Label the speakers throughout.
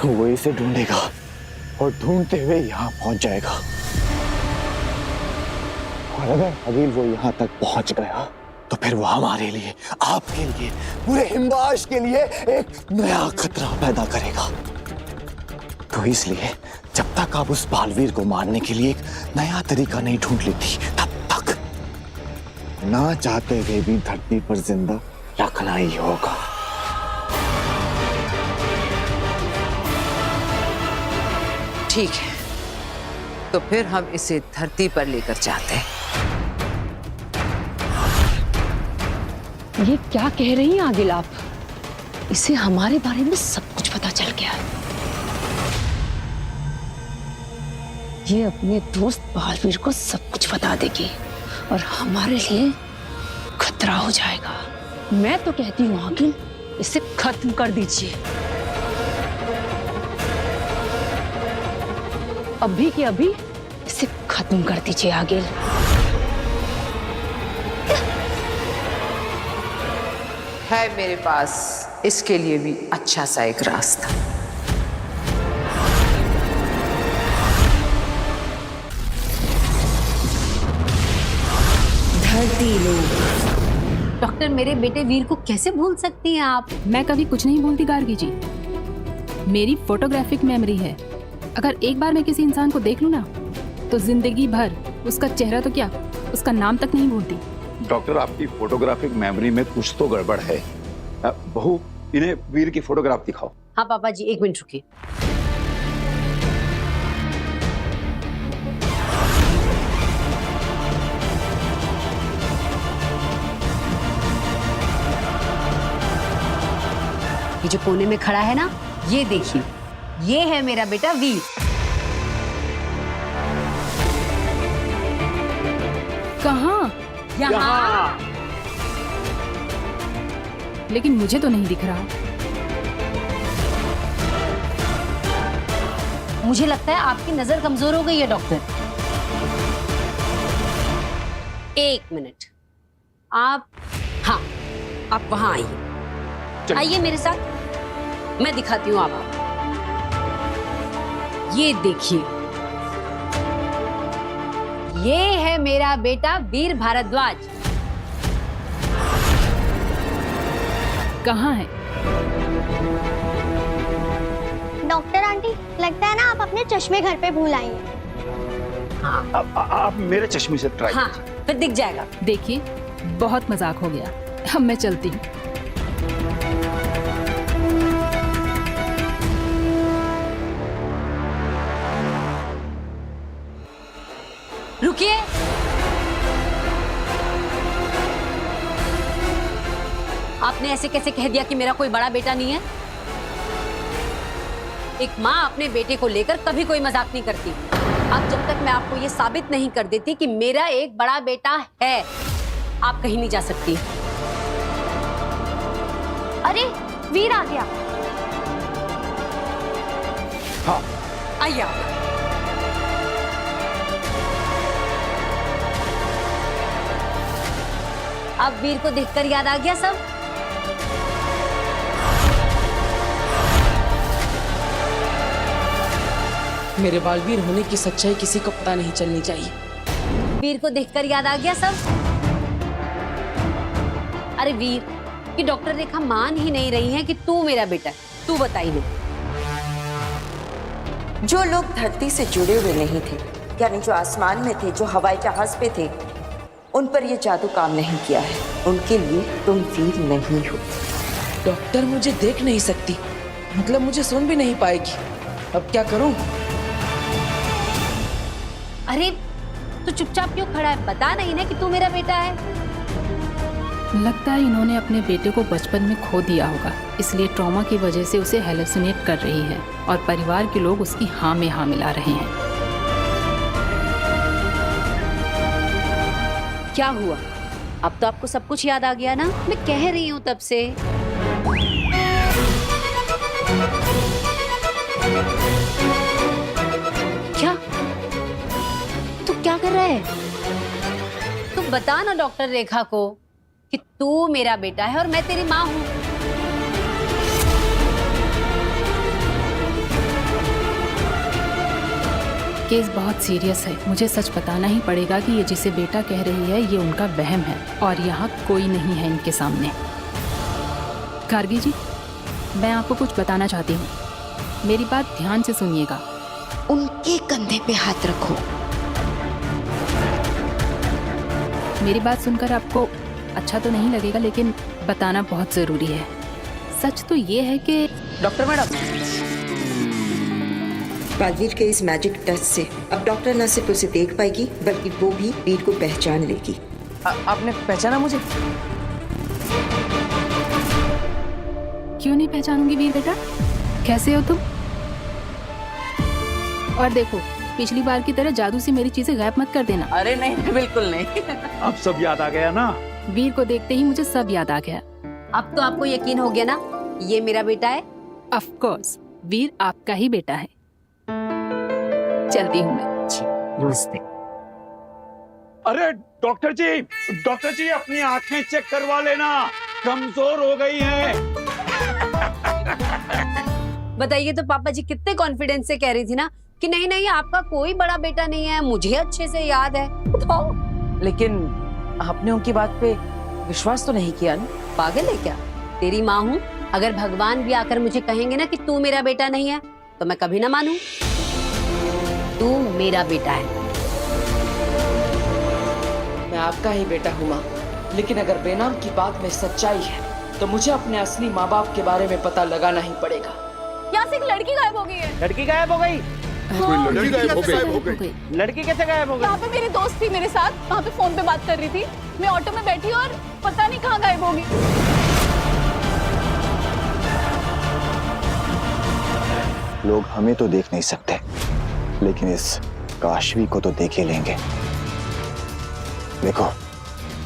Speaker 1: वो इसे ढूंढेगा और ढूंढते हुए यहाँ पहुंच जाएगा। और अगर अभी वो यहाँ तक पहुंच गया तो फिर वो हमारे लिए, आपके लिए, पूरे हिमवाश के लिए एक नया खतरा पैदा करेगा। तो इसलिए जब तक आप उस बालवीर को मारने के लिए एक नया तरीका नहीं ढूंढ लेती, तब तक ना चाहते हुए भी धरती पर जिंदा रखना ही होगा।
Speaker 2: ठीक है, तो फिर हम इसे धरती पर लेकर जाते हैं।
Speaker 3: ये क्या कह रही हैं आगिल आप? इसे हमारे बारे में सब कुछ पता चल गया है। ये अपने दोस्त बालवीर को सब कुछ बता देगी और हमारे लिए खतरा हो जाएगा। मैं तो कहती हूँ आगिल, इसे खत्म कर दीजिए। अभी के अभी इसे खत्म कर दीजिए आगिल।
Speaker 2: है मेरे पास इसके लिए भी अच्छा सा एक रास्ता।
Speaker 4: धरती लोग। डॉक्टर, मेरे बेटे वीर को कैसे भूल सकती हैं आप?
Speaker 5: मैं कभी कुछ नहीं भूलती गार्गी जी। मेरी फोटोग्राफिक मेमोरी है। अगर एक बार मैं किसी इंसान को देख लूं ना, तो जिंदगी भर उसका चेहरा तो क्या, उसका नाम तक नहीं भूलती।
Speaker 6: डॉक्टर, आपकी फोटोग्राफिक मेमोरी में कुछ तो गड़बड़ है। बहू, इन्हें वीर की फोटोग्राफ दिखाओ।
Speaker 4: हाँ पापा जी, एक मिनट रुकिए। ये जो कोने में खड़ा है ना, ये देखिए, ये है मेरा बेटा वीर।
Speaker 5: कहाँ?
Speaker 4: यहाँ।
Speaker 5: लेकिन मुझे तो नहीं दिख रहा।
Speaker 4: मुझे लगता है आपकी नजर कमजोर हो गई है डॉक्टर। एक मिनट, आप, हाँ, आप वहां आइए। आइए मेरे साथ, मैं दिखाती हूँ आपको। ये देखिए, ये है मेरा बेटा वीर भारद्वाज।
Speaker 5: कहाँ है?
Speaker 7: डॉक्टर आंटी, लगता है ना आप अपने चश्मे घर पे भूल आई हैं।
Speaker 4: हाँ,
Speaker 6: आप मेरे चश्मे से ट्राई
Speaker 4: हाँ, फिर दिख जाएगा।
Speaker 5: देखिए, बहुत मजाक हो गया। अब मैं चलती हूँ।
Speaker 4: रुकिए। आपने ऐसे कैसे कह दिया कि मेरा कोई बड़ा बेटा नहीं है? एक माँ अपने बेटे को लेकर कभी कोई मजाक नहीं करती। अब जब तक मैं आपको ये साबित नहीं कर देती कि मेरा एक बड़ा बेटा है, आप कहीं नहीं जा सकती। अरे, वीर आ गया।
Speaker 6: हाँ,
Speaker 4: आइए आप। अब वीर को देखकर याद आ गया सब?
Speaker 8: मेरे बालवीर होने की सच्चाई किसी को पता नहीं चलनी चाहिए।
Speaker 4: वीर को देखकर याद आ गया सब? अरे वीर, कि डॉक्टर रेखा मान ही नहीं रही है कि तू मेरा बेटा है। तू बताइए।
Speaker 9: जो लोग धरती से जुड़े हुए नहीं थे, यानी जो आसमान में थे, जो हवाई जहाज पे थे, उन पर यह जादू काम नहीं किया है। उनके लिए तुम वीर नहीं हो।
Speaker 8: डॉक्टर मुझे देख नहीं सकती, मतलब मुझे सुन भी नहीं पाएगी। अब क्या करूं?
Speaker 4: अरे, तू चुपचाप क्यों खड़ा है? बता नहीं ना कि तू मेरा बेटा है।
Speaker 5: लगता है इन्होंने अपने बेटे को बचपन में खो दिया होगा, इसलिए ट्रॉमा की वजह से उसे हेलुसिनेट कर रही है और परिवार के लोग उसकी हाँ में हाँ मिला रहे हैं।
Speaker 4: क्या हुआ? अब तो आपको सब कुछ याद आ गया ना? मैं कह रही हूँ तब से। क्या? तू क्या कर रहा है? तू बता ना डॉक्टर रेखा को कि तू मेरा बेटा है और मैं तेरी माँ हूँ।
Speaker 5: केस बहुत सीरियस है। मुझे सच बताना ही पड़ेगा कि ये जिसे बेटा कह रही है ये उनका वहम है और यहाँ कोई नहीं है इनके सामने। गार्गी जी, मैं आपको कुछ बताना चाहती हूँ, मेरी बात ध्यान से सुनिएगा।
Speaker 3: उनके कंधे पे हाथ रखो।
Speaker 5: मेरी बात सुनकर आपको अच्छा तो नहीं लगेगा, लेकिन बताना बहुत जरूरी है। सच तो ये है कि
Speaker 8: डॉक्टर मैडम,
Speaker 9: बालवीर के इस मैजिक टच से अब डॉक्टर न सिर्फ उसे देख पाएगी बल्कि वो भी वीर को पहचान लेगी।
Speaker 8: आपने पहचाना मुझे?
Speaker 5: क्यों नहीं पहचानूंगी वीर बेटा, कैसे हो तुम? और देखो, पिछली बार की तरह जादू से मेरी चीजें गायब मत कर देना।
Speaker 8: अरे नहीं, बिल्कुल नहीं।
Speaker 6: अब सब याद आ गया ना?
Speaker 5: वीर को देखते ही मुझे सब याद आ गया।
Speaker 4: अब तो आपको यकीन हो गया ना, ये मेरा बेटा है।
Speaker 5: ऑफ कोर्स, वीर आपका ही बेटा है। चलती हूँ मैं।
Speaker 2: नमस्ते।
Speaker 6: अरे डॉक्टर जी अपनी आंखें चेक करवा लेना, कमजोर हो गई हैं।
Speaker 4: बताइए तो पापा जी कितने कॉन्फिडेंस से कह रही थी ना कि नहीं नहीं आपका कोई बड़ा बेटा नहीं है, मुझे अच्छे से याद है। बताओ।
Speaker 8: लेकिन आपने उनकी बात पे विश्वास तो नहीं किया ना?
Speaker 4: पागल है क्या? तेरी माँ हूँ, अगर भगवान भी आकर मुझे कहेंगे ना कि तू मेरा बेटा नहीं है तो मैं कभी ना मानूं। तू मेरा बेटा है।
Speaker 8: मैं आपका ही बेटा हूँ माँ, लेकिन अगर बेनाम की बात में सच्चाई है तो मुझे अपने असली माँ बाप के बारे में पता लगाना ही पड़ेगा।
Speaker 7: यहाँ से एक लड़की गायब हो गई है।
Speaker 8: लड़की गायब हो गई?
Speaker 5: लड़की गायब हो गई।
Speaker 8: लड़की कैसे गायब हो गई?
Speaker 7: यहाँ पे मेरी दोस्त थी मेरे साथ, वहाँ पे फोन पे बात कर रही थी। मैं ऑटो में बैठी और पता नहीं कहाँ गायब हो गई।
Speaker 1: लोग हमें तो देख नहीं सकते, लेकिन इस काशवी को तो देख ही लेंगे। देखो,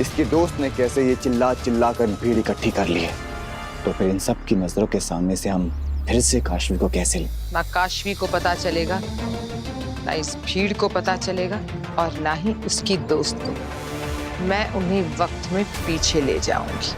Speaker 1: इसके दोस्त ने कैसे ये चिल्ला चिल्ला कर भीड़ इकट्ठी कर ली है, तो फिर इन सब की नजरों के सामने से हम फिर से काशवी को कैसे लें?
Speaker 2: ना काशवी को पता चलेगा, ना इस भीड़ को पता चलेगा, और ना ही उसकी दोस्त को। मैं उन्हीं वक्त में पीछे ले जाऊंगी।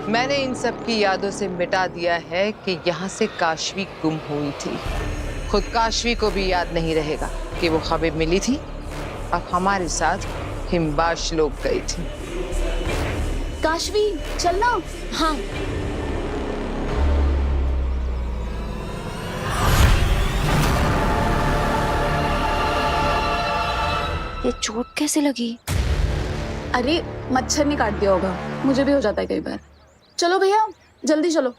Speaker 2: मैंने इन सब की यादों से मिटा दिया है कि यहाँ से काशवी गुम हुई थी। खुद काशवी को भी याद नहीं रहेगा कि वो खबर मिली थी और हमारे साथ हिमबाश लोग गई थी।
Speaker 7: काशवी चलना। हाँ।
Speaker 3: ये चोट कैसे लगी?
Speaker 7: अरे मच्छर ने काट दिया होगा, मुझे भी हो जाता है कई बार। चलो भैया जल्दी चलो।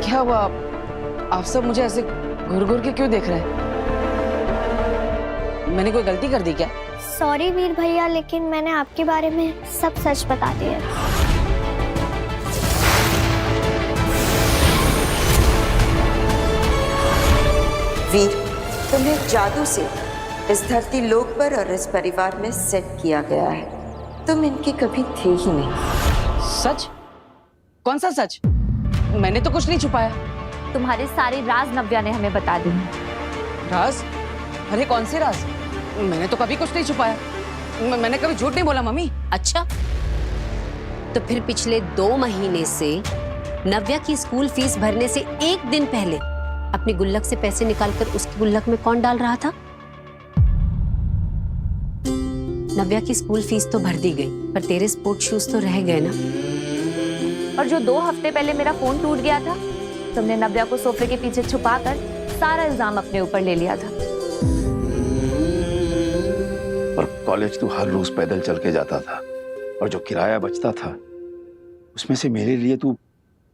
Speaker 8: क्या हुआ? आप सब मुझे ऐसे घूर घूर के क्यों देख रहे हैं? मैंने कोई गलती कर दी क्या?
Speaker 7: सॉरी वीर भैया, लेकिन मैंने आपके बारे में सब सच बता दिया।
Speaker 9: वीर, तुम्हें जादू से इस धरती लोक पर और इस परिवार में सेट किया गया है। तुम इनके कभी थे ही नहीं।
Speaker 8: सच? कौन सा सच? मैंने तो कुछ नहीं छुपाया।
Speaker 7: तुम्हारे सारे राज नव्या ने हमें बता दिए।
Speaker 8: राज? अरे कौन से राज? मैंने तो कभी कुछ नहीं छुपाया। मैंने कभी झूठ नहीं बोला मम्मी।
Speaker 4: अच्छा, तो फिर पिछले 2 महीने से नव्या की स्कूल फीस भरने से एक दिन पहले अपनी गुल्लक से पैसे निकालकर उसकी गुल्लक में कौन डाल रहा था? नव्या की स्कूल फीस तो भर दी गई, पर तेरे स्पोर्ट शूज तो रह गए ना।
Speaker 7: और जो 2 हफ्ते पहले मेरा फोन टूट गया था, तुमने नव्या को सोफे के पीछे छुपाकर सारा इल्जाम अपने ऊपर ले लिया था।
Speaker 6: और कॉलेज तू हर रोज पैदल चल के जाता था, और जो किराया बचता था उसमें से मेरे लिए तू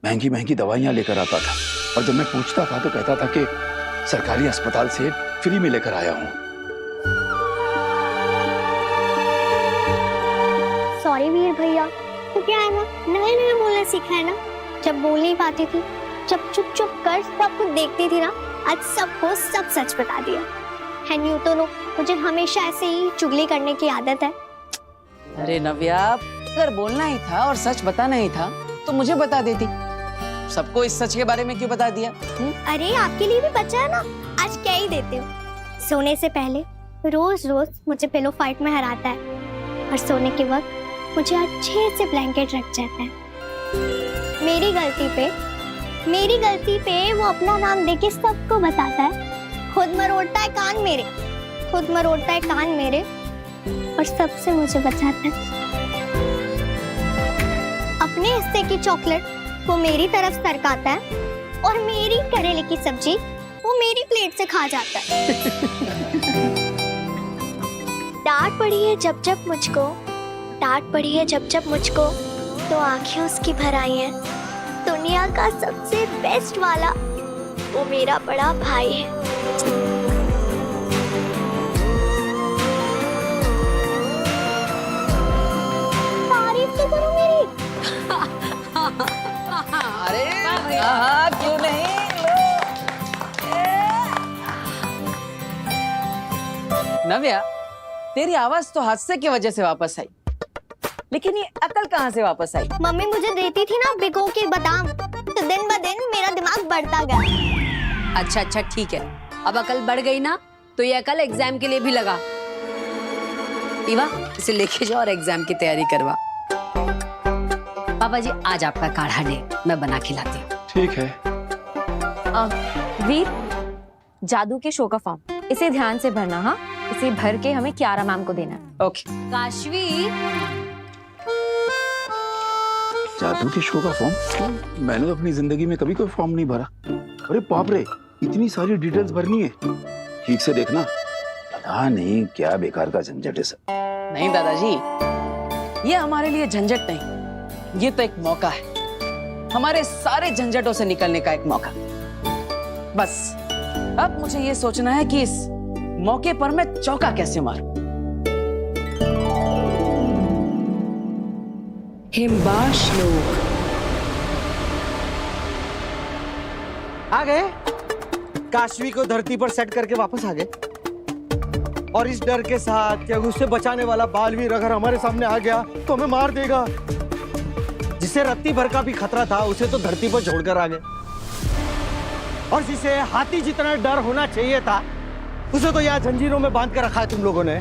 Speaker 6: महंगी महंगी दवाइयां लेकर आता था। और जब मैं पूछता था तो कहता था कि सरकारी अस्पताल से फ्री में लेकर आया हूँ।
Speaker 10: सॉरी वीर भैया, तो क्या है ना, नया नया बोलना सीखा है ना। जब बोल नहीं पाती थी, जब चुप चुप कर सब कुछ देखती थी ना, आज सबको सब सच बता दिया। एंड यू तो नो, मुझे हमेशा ऐसे ही चुगली करने की आदत है।
Speaker 8: अरे नव्या, अगर बोलना ही था और सच बताना ही था तो मुझे बता देती। सबको इस सच के बारे में क्यों बता दिया?
Speaker 10: अरे आपके लिए भी बचा है ना, आज क्या ही देते हो। सोने से पहले रोज रोज मुझे पिलो फाइट में हराता है और सोने के वक्त मुझे अच्छे से ब्लैंकेट रख जाता है। मेरी गलती पे वो अपना नाम देके सबको बताता है। खुद मरोड़ता है कान मेरे और सबसे मुझे बचाता है। अपने हिस्से की चॉकलेट वो मेरी तरफ सरकाता है और मेरी करेले की सब्जी वो मेरी प्लेट से खा जाता है। डांट पड़ी है जब जब मुझको तो आंखें उसकी भर आई हैं। दुनिया का सबसे बेस्ट वाला वो मेरा बड़ा भाई है। तारीफ तो करो मेरी।
Speaker 8: अरे हाँ, क्यों नहीं। नव्या, तेरी आवाज तो हादसे की वजह से वापस आई, लेकिन ये अकल कहाँ से वापस आई?
Speaker 10: मम्मी मुझे देती थी ना भिगो के बादाम, तो दिन ब दिन मेरा दिमाग बढ़ता गया।
Speaker 4: अच्छा ठीक है, अब अकल बढ़ गई ना, तो ये अकल एग्जाम के लिए भी लगा। ईवा, इसे लेके जाओ और एग्जाम की तैयारी करवा। पापा जी, आज आपका काढ़ा ले, मैं बना के लाती हूँ।
Speaker 6: ठीक है।
Speaker 7: वीर, जादू के शो का फॉर्म, इसे ध्यान से भरना। हाँ, इसे भर के हमें कियारा मैम को देना है।
Speaker 8: ओके।
Speaker 4: काशवी,
Speaker 6: जादू के शो का फॉर्म? मैंने तो अपनी जिंदगी में कभी कोई फॉर्म नहीं भरा। अरे बाप रे, इतनी सारी डिटेल्स भरनी है। ठीक से देखना, पता नहीं क्या बेकार का झंझट है सब।
Speaker 8: नहीं दादाजी, ये हमारे लिए झंझट नहीं, ये तो एक मौका है, हमारे सारे झंझटों से निकलने का एक मौका। बस अब मुझे ये सोचना है कि इस मौके पर मैं चौका कैसे मारूं।
Speaker 2: हिमबाश लोग
Speaker 1: आ गए। काशवी को धरती पर सेट करके वापस आ गए, और इस डर के साथ कि उससे बचाने वाला बालवीर अगर हमारे सामने आ गया तो हमें मार देगा। जिसे रत्ती भर का भी खतरा था उसे तो धरती पर छोड़कर आ गए, और जिसे हाथी जितना डर होना चाहिए था उसे तो यहाँ जंजीरों में बांध कर रखा है तुम लोगों ने।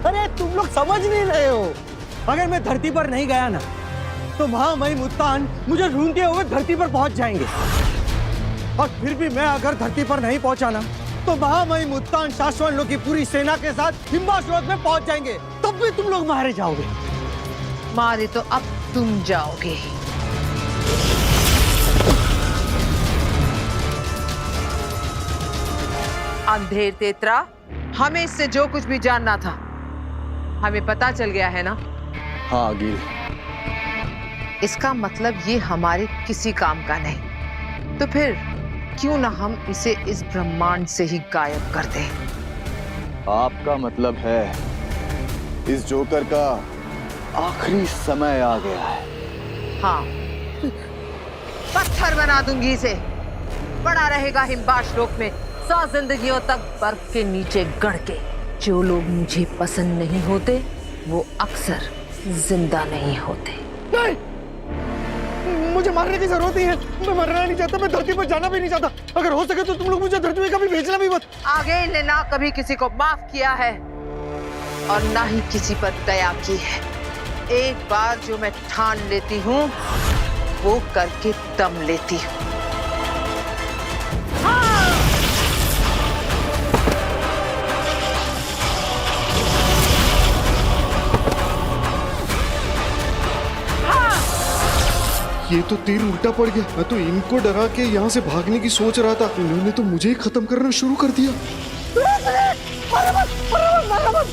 Speaker 1: अरे तुम लोग समझ नहीं रहे हो, अगर मैं धरती पर नहीं गया ना तो महामहिम मुत्तान मुझे ढूंढते हुए धरती पर पहुंच जाएंगे, और फिर भी मैं अगर धरती पर नहीं पहुंचा ना तो महामहिम मुत्तान शाश्वत लोग की पूरी सेना के साथ हिमबाश लोक में पहुंच जाएंगे, तब भी तुम लोग मारे जाओगे।
Speaker 2: मारे तो अब तुम जाओगे। अंधेर तेतरा, हमें इससे जो कुछ भी जानना था हमें पता चल गया है ना?
Speaker 1: हाँ गिल।
Speaker 2: इसका मतलब ये हमारे किसी काम का नहीं, तो फिर क्यों ना हम इसे इस ब्रह्मांड से ही गायब कर दें?
Speaker 1: आपका मतलब है इस जोकर का आखिरी समय आ गया है।
Speaker 2: हाँ, पत्थर बना दूंगी इसे, पड़ा रहेगा हिमबाश लोक में 100 जिंदगियों तक बर्फ के नीचे गड़ के। जो लोग मुझे पसंद नहीं होते वो अक्सर जिंदा नहीं होते।
Speaker 1: नहीं, मुझे मारने की जरूरत नहीं है, मैं मरना नहीं चाहता, मैं धरती पर जाना भी नहीं चाहता। अगर हो सके तो तुम लोग मुझे धरती में कभी भेजना भी मत।
Speaker 2: आगे ने ना कभी किसी को माफ किया है और ना ही किसी पर दया की है। एक बार जो मैं ठान लेती हूँ वो करके दम लेती हूँ।
Speaker 11: ये तो तीर उल्टा पड़ गया। मैं तो इनको डरा के यहाँ से भागने की सोच रहा था, इन्होंने तो मुझे ही खत्म करना शुरू कर दिया।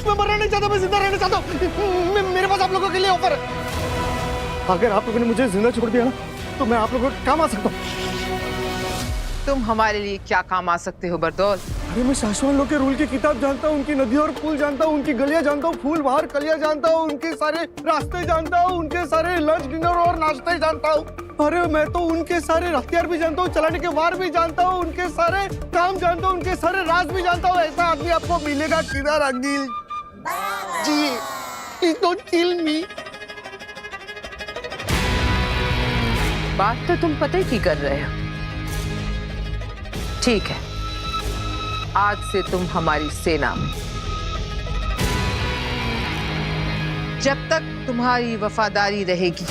Speaker 1: मैं मरना नहीं चाहता, मैं जिंदा रहना चाहता हूँ। मेरे पास आप लोगों के लिए ऑफर है। अगर आप लोगों ने मुझे जिंदा छोड़ दिया ना तो मैं आप लोगों के काम आ सकता हूँ।
Speaker 2: तुम हमारे लिए क्या काम आ सकते हो बरदौल?
Speaker 11: अरे मैं शाश्वत लोग के रूल की किताब जानता हूँ, उनकी नदी और पुल जानता हूँ, उनकी गलियां जानता हूँ, फूल बाहर कलियां जानता हूँ, उनके सारे रास्ते जानता हूँ, उनके सारे लंच डिनर और नाश्ते जानता हूँ। अरे मैं तो उनके सारे हथियार भी जानता हूँ, चलाने के वार भी जानता हूँ, उनके सारे काम जानता हूँ, उनके सारे राज भी जानता हूँ। ऐसा आदमी आपको मिलेगा किधर अंगिल जी? डोंट किल मी।
Speaker 2: बात तो तुम पता ही की कर रहे हो। ठीक है, आज से तुम हमारी सेना में। जब तक तुम्हारी वफादारी रहेगी,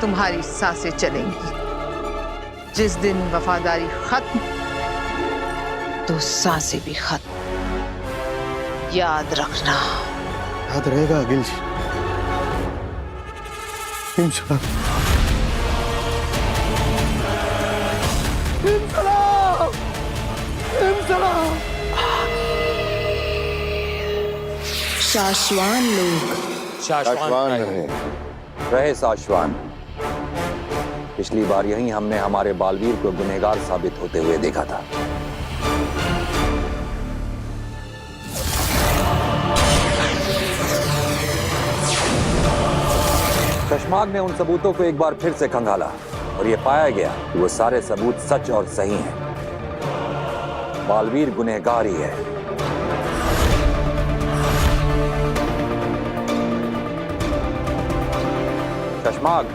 Speaker 2: तुम्हारी सांसें चलेंगी। जिस दिन वफादारी खत्म, तो सांसें भी खत्म। याद रखना।
Speaker 11: याद रहेगा अगिल जी, इंशाल्लाह।
Speaker 9: शाश्वान लोग
Speaker 12: शाश्वान रहे शाश्वान। पिछली बार यहीं हमने हमारे बालवीर को गुनहगार साबित होते हुए देखा था। चश्माग ने उन सबूतों को एक बार फिर से खंगाला और यह पाया गया कि वो सारे सबूत सच और सही हैं। बालवीर गुनहगार ही है। चश्माग,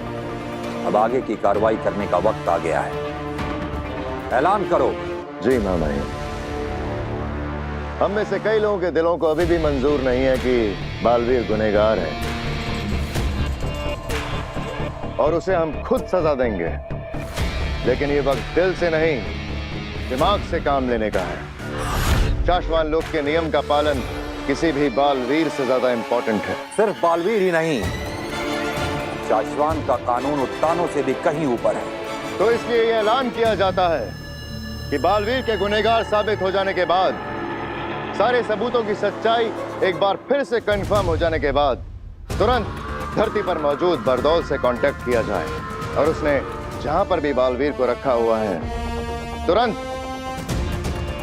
Speaker 12: अब आगे की कार्रवाई करने का वक्त आ गया है। ऐलान करो।
Speaker 13: जी मामाई, हम में से कई लोगों के दिलों को अभी भी मंजूर नहीं है कि बालवीर गुनहगार है और उसे हम खुद सजा देंगे। लेकिन ये वक्त दिल से नहीं, दिमाग से काम लेने का है। शाश्वान लोक के नियम का पालन किसी भी बालवीर से ज्यादा इंपॉर्टेंट है।
Speaker 12: सिर्फ बालवीर ही नहीं, शाश्वान का कानून उत्तानों से भी कहीं ऊपर है।
Speaker 13: तो इसलिए यह ऐलान किया जाता है कि बालवीर के गुनहगार साबित हो जाने के बाद, सारे सबूतों की सच्चाई एक बार फिर से कंफर्म हो जाने के बाद, तुरंत धरती पर मौजूद बरदौल से कांटेक्ट किया जाए और उसने जहां पर भी बालवीर को रखा हुआ है, तुरंत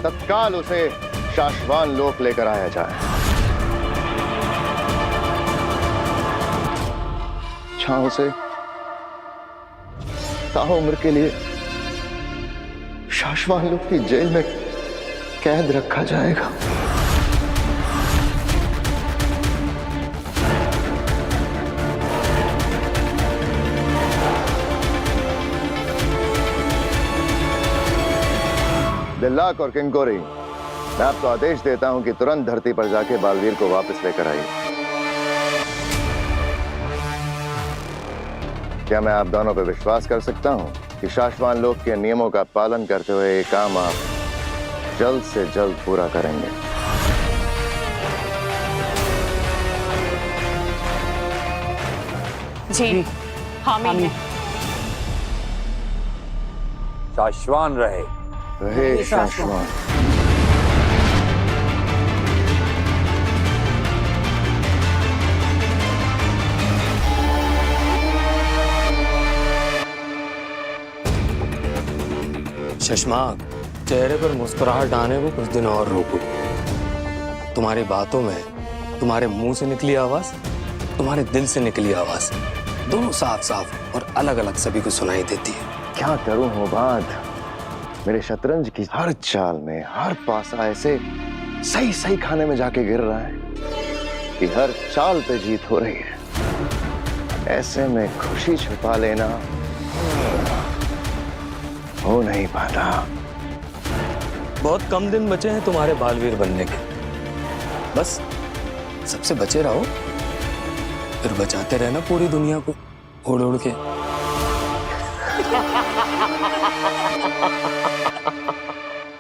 Speaker 13: तत्काल उसे शाश्वान लोक लेकर आया जाए। जहां उसे ताउम्र के लिए शाश्वान लोक की जेल में कैद रखा जाएगा। दिल्लाक और किंकोरी, मैं आपको आदेश देता हूं कि तुरंत धरती पर जाके बालवीर को वापस लेकर आइए। क्या मैं आप दोनों पर विश्वास कर सकता हूं कि शाश्वान लोक के नियमों का पालन करते हुए ये काम आप जल्द से जल्द पूरा करेंगे?
Speaker 7: जी, हामी है।
Speaker 12: शाश्वान रहे।
Speaker 13: रहे शाश्वान।
Speaker 14: चश्माग, चेहरे पर मुस्कुराहट आने को कुछ दिन और रोको। तुम्हारी बातों में तुम्हारे मुंह से निकली आवाज, तुम्हारे दिल से निकली आवाज, दोनों साफ साफ और अलग अलग सभी को सुनाई देती है।
Speaker 13: क्या करूं हो बात, मेरे शतरंज की हर चाल में हर पासा ऐसे सही सही खाने में जाके गिर रहा है कि हर चाल पे जीत हो रही है। ऐसे में खुशी छुपा लेना हो नहीं पाता।
Speaker 14: बहुत कम दिन बचे हैं तुम्हारे बालवीर बनने के। बस सबसे बचे रहो, फिर बचाते रहना पूरी दुनिया को उड़ उड़ के।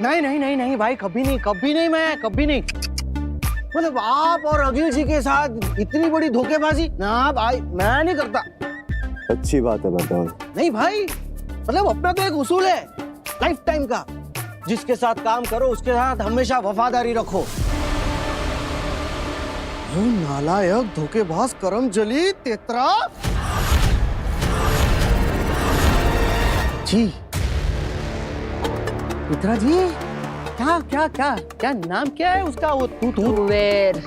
Speaker 1: नहीं नहीं नहीं नहीं भाई, कभी नहीं, कभी नहीं, मैं कभी नहीं। मतलब आप और अखिल जी के साथ इतनी बड़ी धोखेबाजी ना भाई, मैं नहीं करता।
Speaker 13: अच्छी बात है बताओ।
Speaker 1: नहीं भाई, मतलब अपना तो एक उसूल है लाइफ टाइम का, जिसके साथ काम करो उसके साथ हमेशा वफादारी रखो। नालायक, धोखेबाज, करमजली, तेतरा। जी
Speaker 11: मित्रा जी, क्या क्या क्या क्या नाम क्या है उसका? वो
Speaker 2: कुबेर।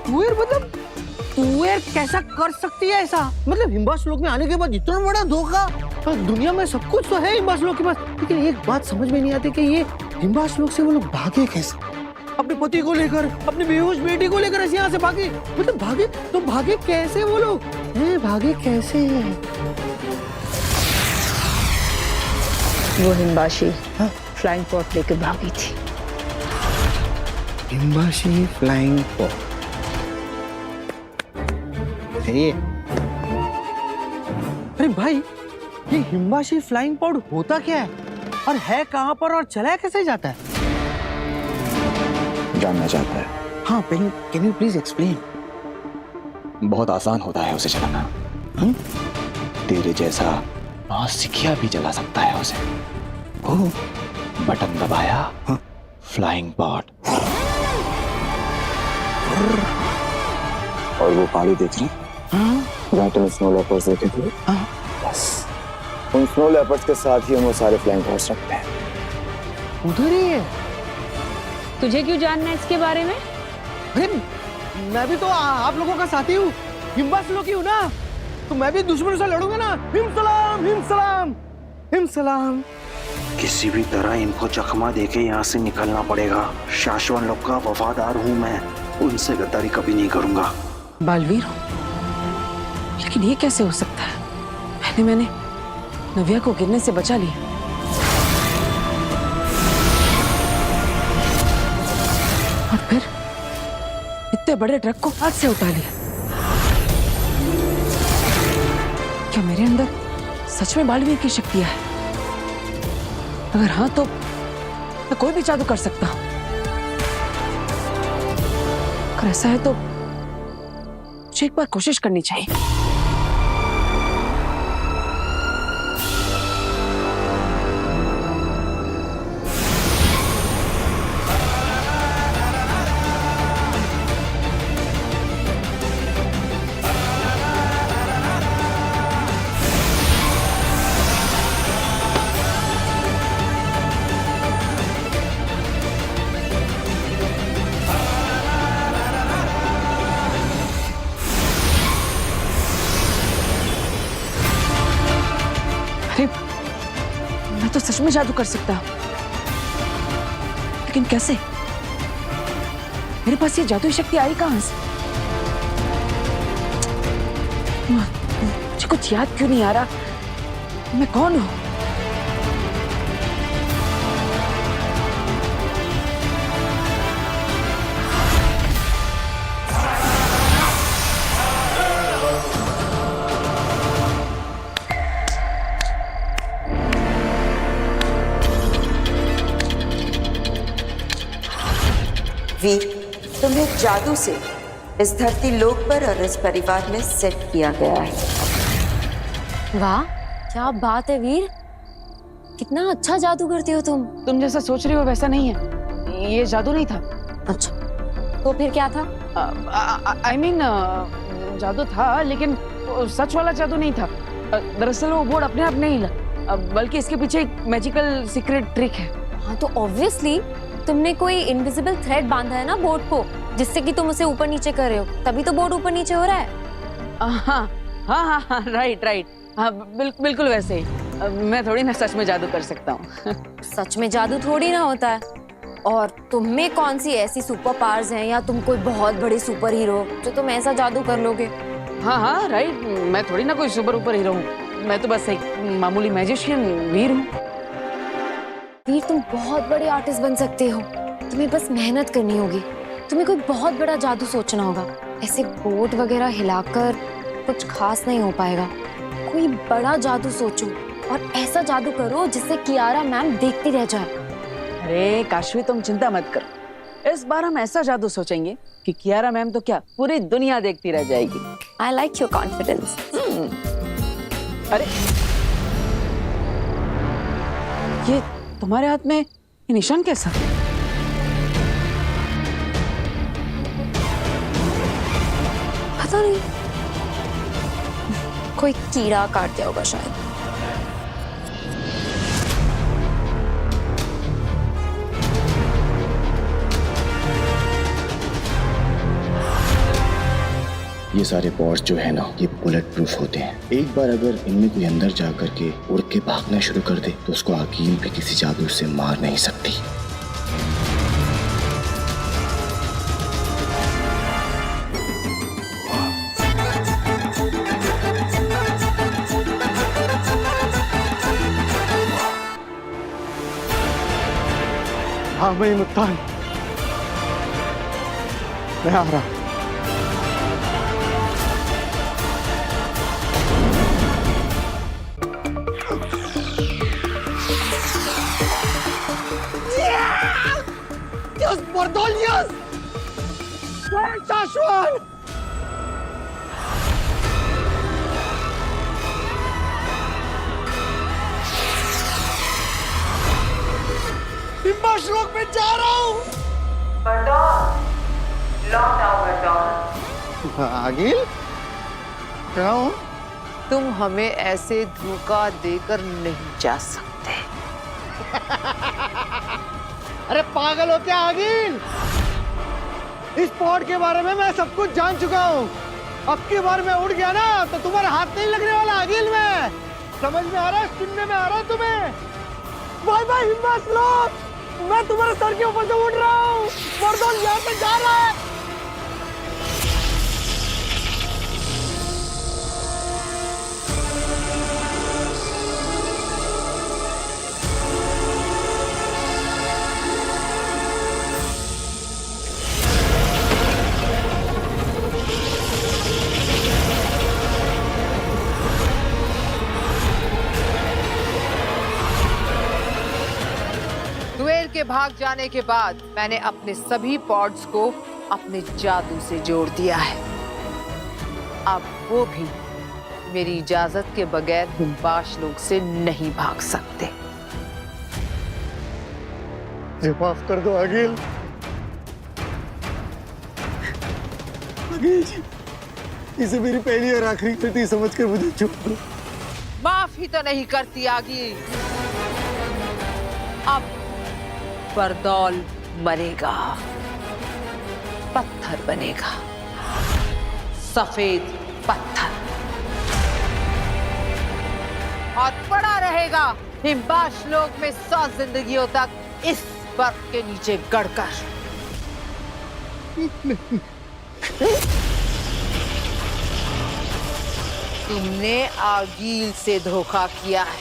Speaker 11: तुएर मतलब तुएर कैसा कर सकती है ऐसा? मतलब हिम्बास लोक में आने के बाद इतना बड़ा धोखा। पर दुनिया में सब कुछ तो है हिम्बास लोक के पास, लेकिन एक बात समझ में नहीं आती कि ये हिम्बास लोक से वो लोग भागे कैसे? अपने पति को लेकर, अपनी बेहोश बेटी को लेकर ऐसे यहाँ से भागे। मतलब भागे तो भागे कैसे वो लोग? भागे कैसे?
Speaker 2: वो हिम्बाशी फ्लाइंग पॉट लेकर भागी थी।
Speaker 11: हिम्बाशी फ्लाइंग पॉट। अरे भाई, ये हिम्बाशी फ्लाइंग पॉड होता क्या है और है कहाँ पर और चलाया कैसे जाता है?
Speaker 1: जानना चाहता है?
Speaker 11: हाँ, कैन यू प्लीज एक्सप्लेन?
Speaker 1: बहुत आसान होता है उसे चलाना। तेरे जैसा नौसिखिया भी चला सकता है उसे। बटन दबाया, फ्लाइंग पॉड। और वो पहाड़ी देख रहे? जहाँ तुम स्नो लेपर्ड्स देखे थे? बस उन स्नो लेपर्ड्स के साथ ही हम वो सारे फ्लाइंग पॉड्स रखते हैं।
Speaker 11: उधर ही है।
Speaker 3: तुझे क्यों जानना है इसके बारे में?
Speaker 11: मैं भी तो आप लोगों का साथी हूँ, हिम्बास लोग ही हूँ ना, तो मैं भी दुश्मनों से लड़ूंगा ना। हिम सलाम, हिम सलाम, हिम सलाम।
Speaker 6: किसी भी तरह इनको चकमा देके यहाँ से निकलना पड़ेगा। शाश्वन लोग का वफादार हूँ मैं, उनसे गद्दारी कभी नहीं करूंगा।
Speaker 8: बालवीर हो, लेकिन ये कैसे हो सकता है? पहले मैंने नव्या को गिरने से बचा लिया, और फिर इतने बड़े ट्रक को हाथ से उठा लिया। क्या मेरे अंदर सच में बालवीर की शक्तियां है? अगर हाँ तो मैं कोई भी जादू कर सकता हूं। अगर ऐसा है तो मुझे एक बार कोशिश करनी चाहिए। मैं तो सच में जादू कर सकता हूं, लेकिन कैसे? मेरे पास ये जादुई शक्ति आई कहां से? मुझे कुछ याद क्यों नहीं आ रहा? मैं कौन हूं?
Speaker 9: वीर, तुम्हें जादू से इस धरती लोक पर और इस परिवार में सेट किया गया है।
Speaker 7: वाह, क्या बात है वीर, कितना अच्छा जादू करते हो तुम।
Speaker 8: तुम जैसा सोच रही हो वैसा नहीं है, ये जादू नहीं था।
Speaker 7: अच्छा, तो फिर क्या था?
Speaker 8: I mean, जादू था, लेकिन सच वाला जादू नहीं था। दरअसल वो बोर्ड अपने आप नहीं हिला, बल्कि इसके पीछे एक मैजिकल सीक्रेट ट्रिक है।
Speaker 7: हाँ, तो ऑब्वियसली तुमने कोई इनविजिबल थ्रेड बांधा है ना बोर्ड को, जिससे कि तुम उसे ऊपर नीचे कर रहे हो, तभी तो बोर्ड ऊपर नीचे हो रहा है।
Speaker 8: हाँ हाँ हाँ, राइट राइट, हाँ बिल्कुल वैसे ही। मैं थोड़ी ना सच में जादू कर सकता हूँ।
Speaker 7: सच में जादू थोड़ी ना होता है। और तुम में कौन सी ऐसी सुपर पावर्स हैं, या तुम कोई बहुत बड़ी सुपर हीरो जो तुम ऐसा जादू कर लोगे?
Speaker 8: हाँ हाँ राइट, मैं थोड़ी ना कोई सुपर हीरो हूँ, मैं तो बस एक मामूली मैजिशियन वीर हूँ।
Speaker 7: वीर, तुम बहुत बड़े आर्टिस्ट बन सकते हो, तुम्हें बस मेहनत करनी होगी। तुम्हें कोई बहुत बड़ा जादू सोचना होगा। ऐसे बोर्ड वगैरह हिलाकर कुछ खास नहीं हो पाएगा। कोई बड़ा जादू सोचो और ऐसा जादू करो जिससे कियारा मैम देखती रह जाए।
Speaker 8: अरे काशवी, तुम चिंता मत करो, इस बार हम ऐसा जादू सोचेंगे कि कियारा मैम तो क्या, पूरी दुनिया देखती रह जाएगी।
Speaker 7: I like your confidence.
Speaker 8: अरे ये तुम्हारे हाथ में ये निशान कैसा?
Speaker 7: पता नहीं, कोई कीड़ा काट दिया होगा शायद।
Speaker 1: ये सारे पॉड्स जो है ना, ये बुलेट प्रूफ होते हैं। एक बार अगर इनमें कोई अंदर जा करके उड़ के भागना शुरू कर दे तो उसको आकील भी किसी जादू से मार नहीं सकती।
Speaker 11: हाँ मैं मुत्तान, मैं आ रहा। Dios, por Dios! Joshua! श्लोक में जा रहा हूँ। आगिल, क्या हो?
Speaker 2: तुम हमें ऐसे धोखा देकर नहीं जा सकते।
Speaker 11: अरे पागल हो क्या आगिल? इस पॉड के बारे में मैं सब कुछ जान चुका हूँ। अब की बार मैं उड़ गया ना तो तुम्हारे हाथ नहीं लगने वाला आगिल में। समझ में आ रहा है, सुनने में आ रहा है तुम्हें? बाय बाय हिम्मत लोग, मैं तुम्हारे सर के ऊपर से उड़ रहा हूँ। बरदौल यहाँ पे जा रहा है।
Speaker 2: के भाग जाने के बाद मैंने अपने सभी पॉड्स को अपने जादू से जोड़ दिया है। अब वो भी मेरी इजाजत के बगैर हिम्बाश लोग से नहीं भाग सकते।
Speaker 11: माफ कर दो आगिल। आगिल जी, इसे मेरी पहली और आखिरी गलती समझकर मुझे छोड़ दो।
Speaker 2: माफ ही तो नहीं करती आगिल। अब बरदौल मरेगा, पत्थर बनेगा, सफेद पत्थर, और पड़ा रहेगा हिम्बाश लोक में 100 जिंदगियों तक इस बर्फ के नीचे गड़कर। तुमने आगील से धोखा किया है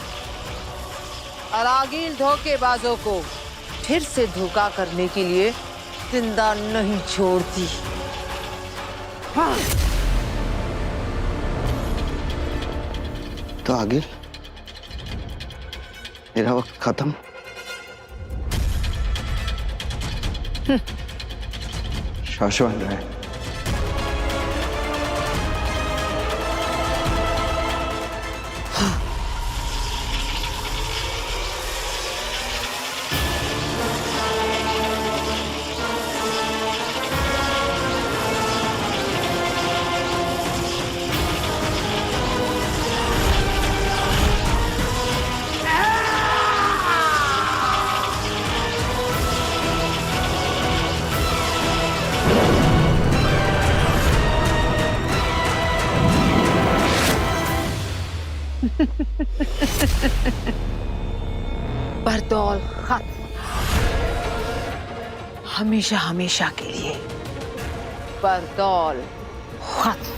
Speaker 2: और आगील धोखेबाजों को फिर से धोखा करने के लिए जिंदा नहीं छोड़ती। हाँ।
Speaker 1: तो आगिल, मेरा वक्त खत्म। शाश्वत रहे।
Speaker 2: बरदौल खत्म, हमेशा हमेशा के लिए। बरदौल खत्म।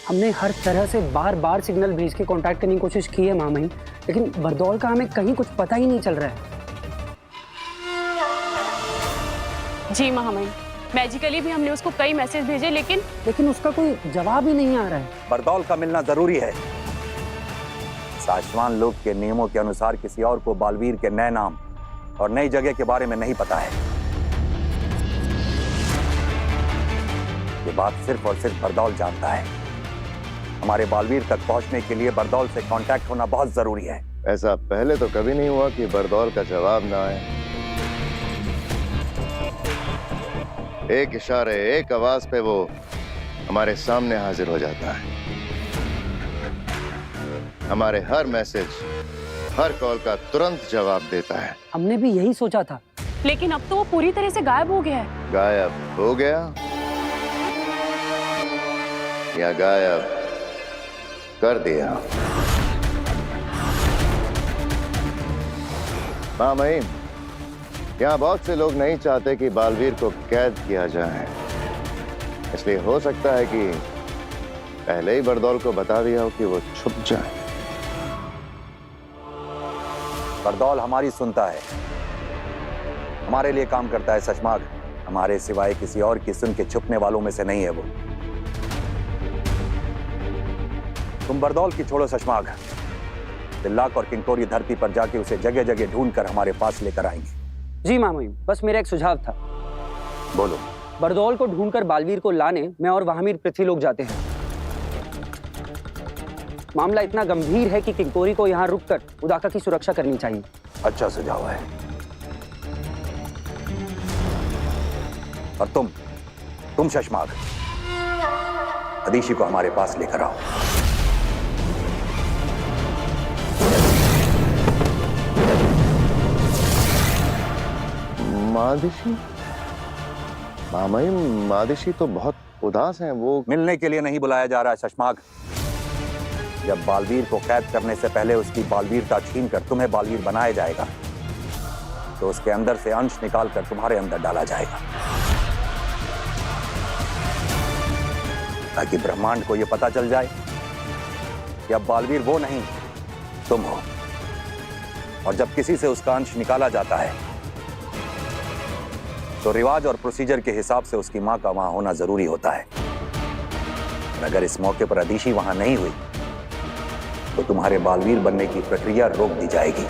Speaker 15: हमने हर तरह से बार बार सिग्नल भेज के कांटेक्ट करने की कोशिश की है मामही, लेकिन बरदौल का हमें कहीं कुछ पता ही नहीं चल रहा है।
Speaker 16: जी महामहिम, मैजिकली भी हमने उसको कई मैसेज भेजे लेकिन
Speaker 15: उसका कोई जवाब ही नहीं आ रहा है।
Speaker 12: बरदौल का मिलना जरूरी है। साशवान लोक के नियमों के अनुसार किसी और को बालवीर के नए नाम और नई जगह के बारे में नहीं पता है। ये बात सिर्फ और सिर्फ बरदौल जानता है। हमारे बालवीर तक पहुंचने के लिए बरदौल से कांटेक्ट होना बहुत जरूरी है।
Speaker 13: ऐसा पहले तो कभी नहीं हुआ कि बरदौल का जवाब ना आए। एक इशारे, एक आवाज पे वो हमारे सामने हाजिर हो जाता है। हमारे हर मैसेज हर कॉल का तुरंत जवाब देता है।
Speaker 15: हमने भी यही सोचा था।
Speaker 16: लेकिन अब तो वो पूरी तरह से गायब हो गया है।
Speaker 13: गायब हो गया या गायब कर दिया? हाँ महीम, यहाँ बहुत से लोग नहीं चाहते कि बालवीर को कैद किया जाए, इसलिए हो सकता है कि पहले ही बरदौल को बता दिया हो कि वो छुप जाए।
Speaker 12: बरदौल हमारी सुनता है, हमारे लिए काम करता है शशमाग। हमारे सिवाय किसी और की सुन के छुपने वालों में से नहीं है वो। तुम बरदौल की छोड़ो शशमाग, तिल्लाक और किंकोरी धरती पर जाके उसे जगह जगह ढूंढकर हमारे पास लेकर आएंगे।
Speaker 15: जी मामूम, बस मेरा एक सुझाव था।
Speaker 12: बोलो।
Speaker 15: बरदौल को ढूंढकर बालवीर को लाने मैं और वहामीर पृथ्वी लोग जाते हैं। मामला इतना गंभीर है कि किंकोरी को यहाँ रुककर उदाका की सुरक्षा करनी चाहिए।
Speaker 12: अच्छा सुझाव है। और तुम शशमाग, अदीशी को हमारे पास लेकर आओ।
Speaker 13: मादिशी? मामाई, मादिशी तो बहुत उदास हैं। वो
Speaker 12: मिलने के लिए नहीं बुलाया जा रहा है शशमाग। जब बालवीर को कैद करने से पहले उसकी बालवीरता छीनकर तुम्हें बालवीर बनाया जाएगा, तो उसके अंदर से अंश निकालकर तुम्हारे अंदर डाला जाएगा, ताकि ब्रह्मांड को यह पता चल जाए कि अब बालवीर वो नहीं तुम हो। और जब किसी से उसका अंश निकाला जाता है तो रिवाज और प्रोसीजर के हिसाब से उसकी मां का वहां होना जरूरी होता है। और अगर इस मौके पर अदीशी वहां नहीं हुई तो तुम्हारे बालवीर बनने की प्रक्रिया रोक दी जाएगी।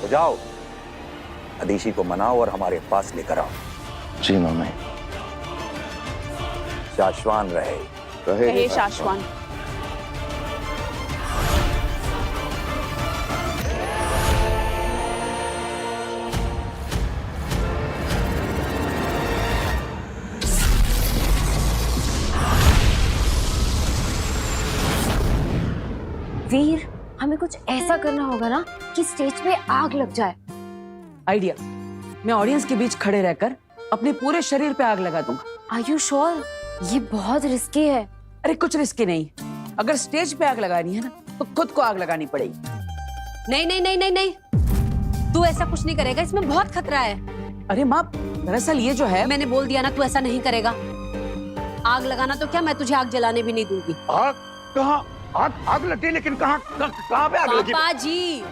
Speaker 12: तो जाओ, अदीशी को मनाओ और हमारे पास लेकर आओ।
Speaker 13: जी मामा।
Speaker 12: शाश्वान रहे।
Speaker 16: रहे शाश्वान।
Speaker 7: वीर, हमें कुछ ऐसा करना होगा ना कि स्टेज पे आग लग जाए।
Speaker 8: आइडिया, मैं ऑडियंस के बीच खड़े रहकर अपने पूरे शरीर पे आग लगा दूंगा।
Speaker 7: Are you sure? ये बहुत रिस्की है।
Speaker 8: अरे कुछ रिस्की नहीं, अगर स्टेज पे आग लगानी है ना तो खुद को आग लगानी पड़ेगी।
Speaker 4: नहीं नहीं नहीं नहीं नहीं, तू ऐसा कुछ नहीं करेगा, इसमें बहुत खतरा है।
Speaker 8: अरे माँ, दरअसल ये जो है,
Speaker 4: मैंने बोल दिया ना, तू ऐसा नहीं करेगा। आग लगाना तो क्या, मैं तुझे आग जलाने भी नहीं दूंगी।
Speaker 6: आग कहाँ? आग लगी, लेकिन कहाँ पे आग लगी?
Speaker 4: पापा जी,